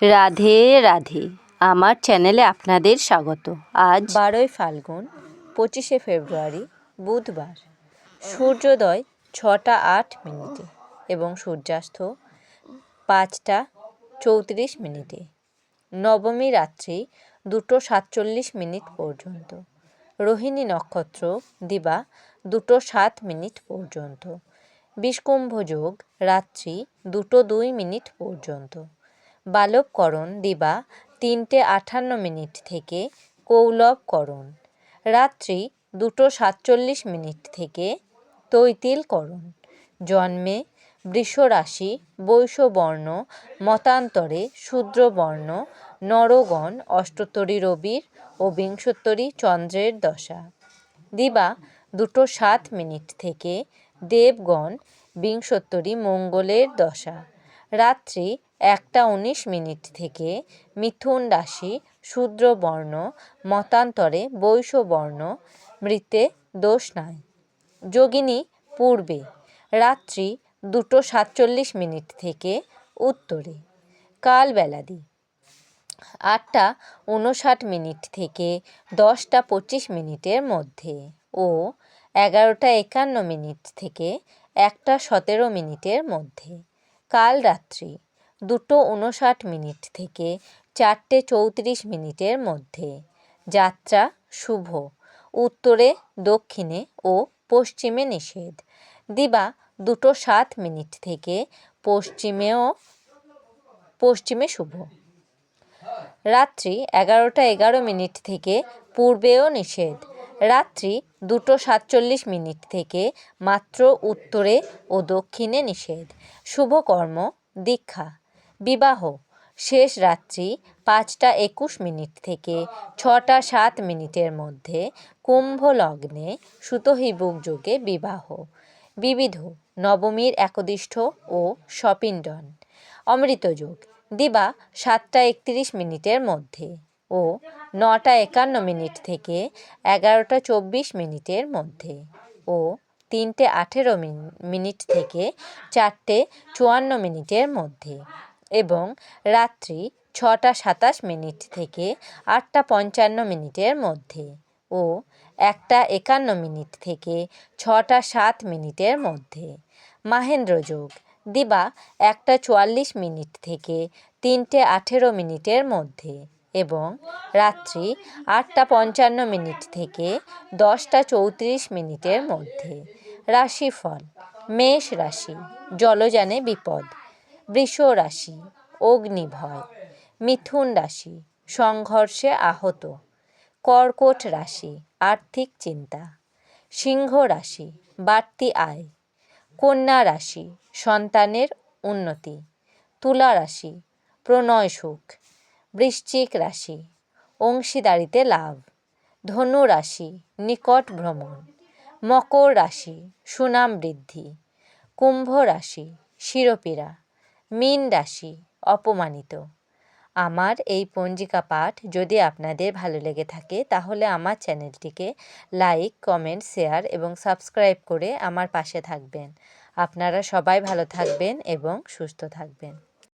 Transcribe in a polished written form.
রাধে রাধে, আমার চ্যানেলে আপনাদের স্বাগত। আজ 12ই ফাল্গুন, 25শে ফেব্রুয়ারি, বুধবার। সূর্যোদয় 6টা 8 মিনিটে এবং সূর্যাস্ত 5টা 34 মিনিটে। নবমী রাত্রি 2টো 47 মিনিট পর্যন্ত। রোহিণী নক্ষত্র দিবা 2টো 7 মিনিট পর্যন্ত। বিষকুম্ভ যোগ রাত্রি 2টো 2 মিনিট পর্যন্ত। বালবকরণ দিবা 3টে 58 মিনিট থেকে কৌলবকরণ রাত্রি 2টো 47 মিনিট থেকে তৈতিলকরণ। জন্মে বৃষরাশি, বৈশ্যবর্ণ, মতান্তরে শূদ্রবর্ণ, নরগণ অষ্টোত্তরী রবির ও বিংশোত্তরী চন্দ্রের দশা। দিবা 2টো 7 মিনিট থেকে দেবগণ বিংশোত্তরী মঙ্গলের দশা। রাত্রি 1টা 19 মিনিট থেকে মিথুন রাশি, শূদ্রবর্ণ, মতান্তরে বৈশ্যবর্ণ, মৃতে দোষ নাই। যোগিনী পূর্বে রাত্রি 2টো 47 মিনিট থেকে উত্তরে। কালবেলাদি 8টা 59 মিনিট থেকে 10টা 25 মিনিটের মধ্যে ও 11টা 51 মিনিট থেকে 1টা 17 মিনিটের মধ্যে। কালরাত্রি 2টো 59 মিনিট থেকে 4টে 34 মিনিটের মধ্যে। যাত্রা শুভ, উত্তরে, দক্ষিণে ও পশ্চিমে নিষেধ। দিবা 2টো 7 মিনিট থেকে পশ্চিমে শুভ। রাত্রি 11টা 11 মিনিট থেকে পূর্বেও নিষেধ। রাত্রি 2টো 47 মিনিট থেকে মাত্র উত্তরে ও দক্ষিণে নিষেধ। শুভকর্ম দীক্ষা, বিবাহ শেষ রাত্রি 5টা 21 মিনিট থেকে 6টা 7 মিনিটের মধ্যে কুম্ভ লগ্নে সুতহিবুক যোগে বিবাহ। বিবিধ নবমীর একদিষ্ঠ ও স্বপিণ্ডন। অমৃতযোগ দিবা 7টা 31 মিনিটের মধ্যে ও 9টা 51 মিনিট থেকে 11টা 24 মিনিটের মধ্যে ও 3টে 18 মিনিট থেকে 4টে 54 মিনিটের মধ্যে এবং রাত্রি 6টা 27 মিনিট থেকে 8টা 55 মিনিটের মধ্যে ও 1টা 51 মিনিট থেকে 6টা 7 মিনিটের মধ্যে। মাহেন্দ্রযোগ দিবা 1টা 44 মিনিট থেকে 3টে 18 মিনিটের মধ্যে এবং রাত্রি 8টা 55 মিনিট থেকে 10টা 34 মিনিটের মধ্যে। রাশিফল: মেষ রাশি জলযানে বিপদ, বৃষ রাশি অগ্নিভয়, মিথুন রাশি সংঘর্ষে আহত, কর্কট রাশি আর্থিক চিন্তা, সিংহ রাশি বাড়তি আয়, কন্যা রাশি সন্তানের উন্নতি, তুলা রাশি প্রণয় সুখ, বৃশ্চিক রাশি অংশীদারিতে লাভ, ধনু রাশি নিকট ভ্রমণ, মকর রাশি সুনাম বৃদ্ধি, কুম্ভ রাশি শিরোপীড়া, মীন রাশি অপমানিত। আমার এই পঞ্জিকা পাঠ যদি আপনাদের ভালো লেগে থাকে তাহলে আমার চ্যানেলটিকে লাইক, কমেন্ট, শেয়ার এবং সাবস্ক্রাইব করে আমার পাশে থাকবেন। আপনারা সবাই ভালো থাকবেন এবং সুস্থ থাকবেন।